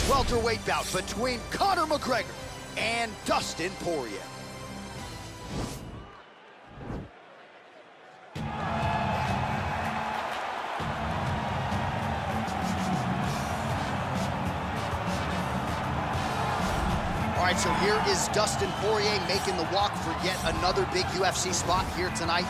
welterweight bout between Conor McGregor and Dustin Poirier. All right, so here is Dustin Poirier making the walk for yet another big UFC spot here tonight.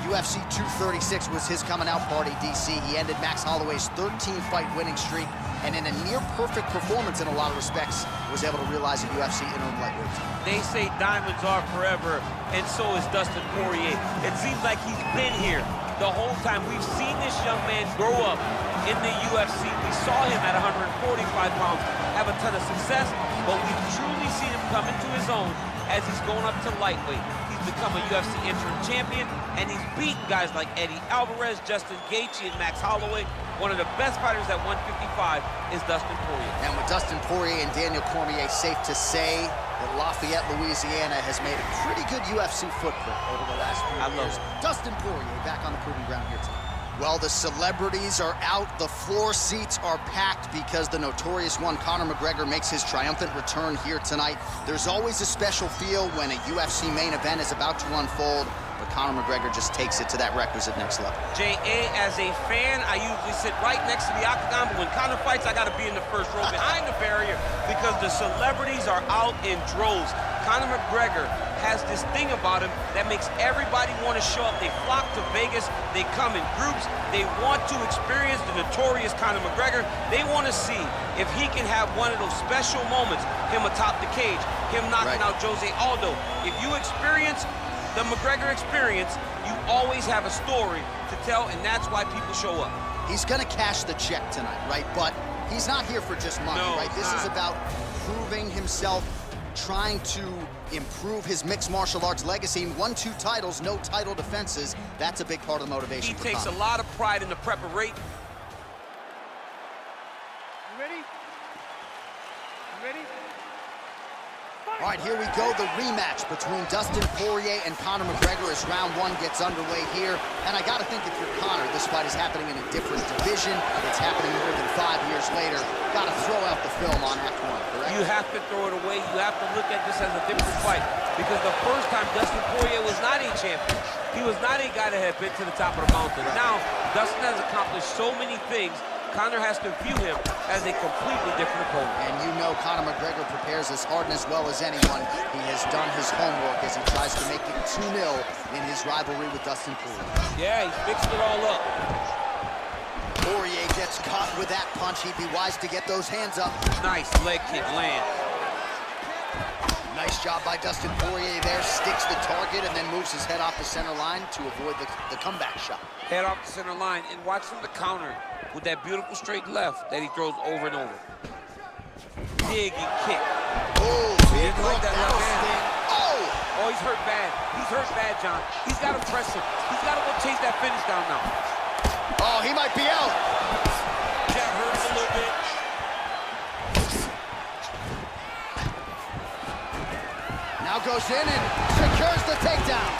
UFC 236 was his coming out party, DC. He ended Max Holloway's 13-fight winning streak, and in a near-perfect performance in a lot of respects, was able to realize a UFC interim lightweight. They say diamonds are forever, and so is Dustin Poirier. It seems like he's been here the whole time. We've seen this young man grow up in the UFC. We saw him at 145 pounds have a ton of success, but we've truly seen him come into his own as he's going up to lightweight. He's become a UFC interim champion, and he's beaten guys like Eddie Alvarez, Justin Gaethje, and Max Holloway. One of the best fighters at 155 is Dustin Poirier. And with Dustin Poirier and Daniel Cormier, safe to say that Lafayette, Louisiana has made a pretty good UFC footprint over the last few years. Dustin Poirier back on the proving ground here tonight. Well, the celebrities are out, the floor seats are packed because the notorious one, Conor McGregor, makes his triumphant return here tonight. There's always a special feel when a UFC main event is about to unfold, but Conor McGregor just takes it to that requisite next level. J.A., as a fan, I usually sit right next to the octagon, but when Conor fights, I gotta be in the first row behind the barrier because the celebrities are out in droves. Conor McGregor has this thing about him that makes everybody want to show up. They flock to Vegas, they come in groups, they want to experience the notorious Conor McGregor. They want to see if he can have one of those special moments, him atop the cage, him knocking out Jose Aldo. If you experience the McGregor experience, you always have a story to tell, and that's why people show up. He's gonna cash the check tonight, right? But he's not here for just money, right? This is about proving himself, trying to improve his mixed martial arts legacy. 1-2 titles, no title defenses. That's a big part of the motivation. He takes a lot of pride in the preparation. You ready? You ready? All right, here we go, the rematch between Dustin Poirier and Conor McGregor as round one gets underway here. And I gotta think if you're Conor, this fight is happening in a different division. It's happening more than 5 years later. Gotta throw out the film on Act 1, correct? You have to throw it away. You have to look at this as a different fight. Because the first time Dustin Poirier was not a champion. He was not a guy that had been to the top of the mountain. Now, Dustin has accomplished so many things. Conor has to view him as a completely different opponent. And you know Conor McGregor prepares as hard and as well as anyone. He has done his homework as he tries to make it 2-0 in his rivalry with Dustin Poirier. Yeah, he fixed it all up. Poirier gets caught with that punch. He'd be wise to get those hands up. Nice leg kick land. Nice job by Dustin Poirier there. Sticks the target and then moves his head off the center line to avoid the comeback shot. Head off the center line, and watch him to counter with that beautiful straight left that he throws over and over. Dig and kick. Oh, big like that left hand. Oh, he's hurt bad. He's hurt bad, John. He's got to press him. He's got to go chase that finish down now. Oh, he might be out. That hurts a little bit. Now goes in and secures the takedown.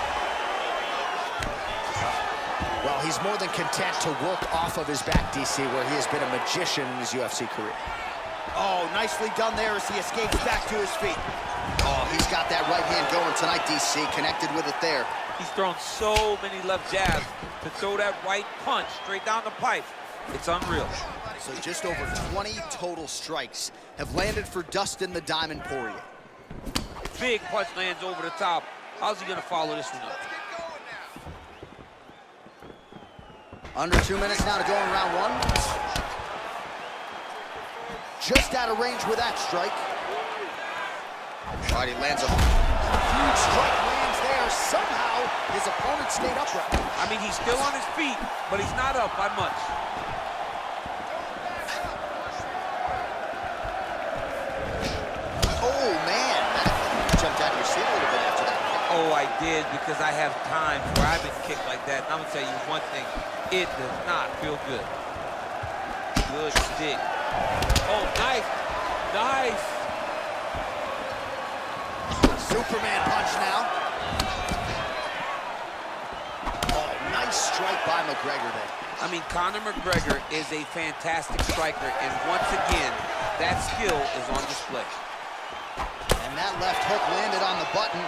Well, he's more than content to work off of his back, DC, where he has been a magician in his UFC career. Oh, nicely done there as he escapes back to his feet. Oh, he's got that right hand going tonight, DC, connected with it there. He's thrown so many left jabs to throw that right punch straight down the pipe. It's unreal. So just over 20 total strikes have landed for Dustin the Diamond Poirier. Big punch lands over the top. How's he gonna follow this one up? Under 2 minutes now to go in round one. Just out of range with that strike. All right, he lands a huge strike, lands there. Somehow, his opponent stayed upright. I mean, he's still on his feet, but he's not up by much. Oh, man, that jumped out of your seat a little bit after that. Oh, I did, because I have times where I've been kicked like that. And I'm gonna tell you one thing, it does not feel good. Good stick. Oh, nice, nice. Superman punch now. Oh, nice strike by McGregor there. I mean, Conor McGregor is a fantastic striker, and once again, That skill is on display. And that left hook landed on the button.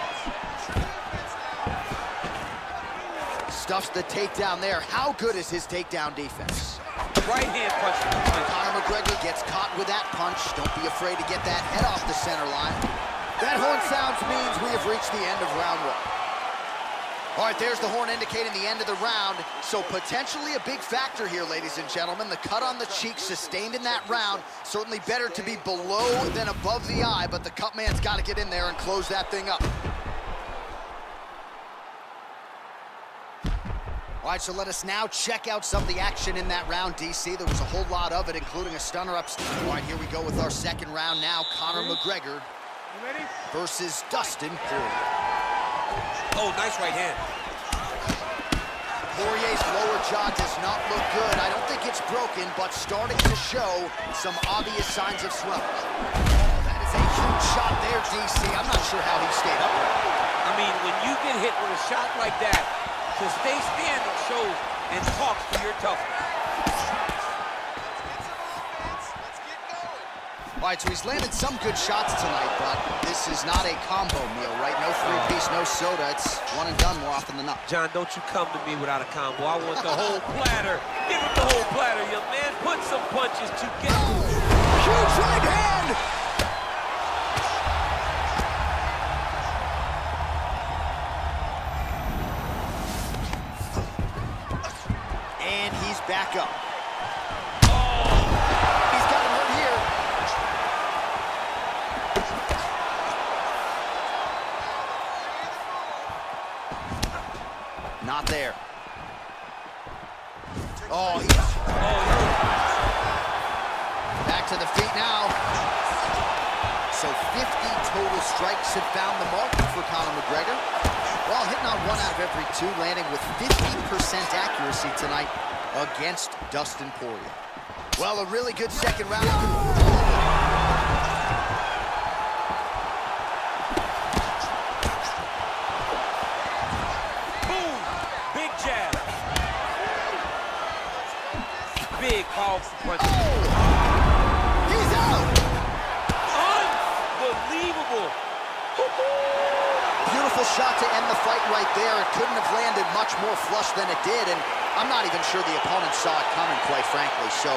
Stuffs the takedown there. How good is his takedown defense? Right hand punch. Conor McGregor gets caught with that punch. Don't be afraid to get that head off the center line. That horn sounds means we have reached the end of round one. All right, there's the horn indicating the end of the round. So potentially a big factor here, ladies and gentlemen. The cut on the cheek sustained in that round. Certainly better to be below than above the eye, but the cut man's got to get in there and close that thing up. All right, so let us now check out some of the action in that round, DC. There was a whole lot of it, including a stunner upstairs. All right, here we go with our second round now. Conor McGregor versus Dustin Poirier. Oh, nice right hand. Poirier's lower jaw does not look good. I don't think it's broken, but starting to show some obvious signs of swelling. That is a huge shot there, DC. I'm not sure how he stayed upright. I mean, when you get hit with a shot like that, to stay standing shows and talks to your toughness. All right, so he's landed some good shots tonight, but this is not a combo meal, right? No three-piece, no soda. It's one and done more often than not. John, don't you come to me without a combo. I want the whole platter. Give him the whole platter, young man. Put some punches together. Huge right hand! And he's back up. He's got him hurt here. Not there. Oh, back to the feet now. So 50 total strikes have found the mark for Conor McGregor. Well, hitting on 1 out of every 2, landing with 50% accuracy tonight against Dustin Poirier. Well, a really good second round. Boom! Big jab. Big, powerful punch. He's out! Unbelievable. Beautiful shot to end the fight right there. It couldn't have landed much more flush than it did, and I'm not even sure the opponent saw it coming, quite frankly. So,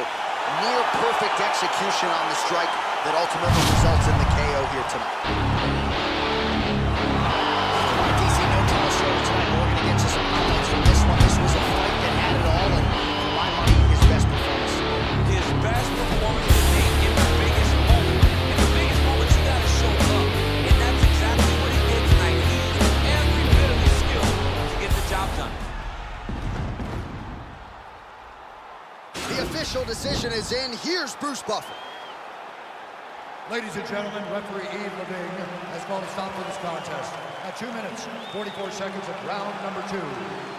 near perfect execution on the strike that ultimately results in the KO here tonight. DC, no title struggle tonight. We're going to get you some highlights from this one. This was a fight that had it all, and for my money, his best performance. His best performance today in the biggest moment. In the biggest moment, you got to show up. And that's exactly what he did tonight. He used every bit of his skill to get the job done. The official decision is in. Here's Bruce Buffer. Ladies and gentlemen, referee Yves Levine has called a stop for this contest at 2 minutes, 44 seconds of round number 2.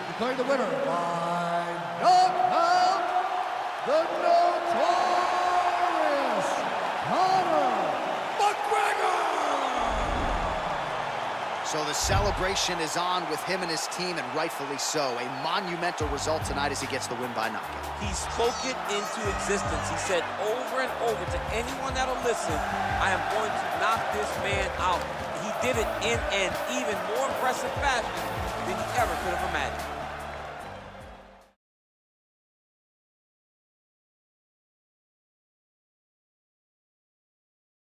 Declaring the winner by knockout, the notorious Conor McGregor! So the celebration is on with him and his team, and rightfully so. A monumental result tonight as he gets the win by knockout. He spoke it into existence. He said over and over to anyone that'll listen, I am going to knock this man out. He did it in an even more impressive fashion than he ever could have imagined.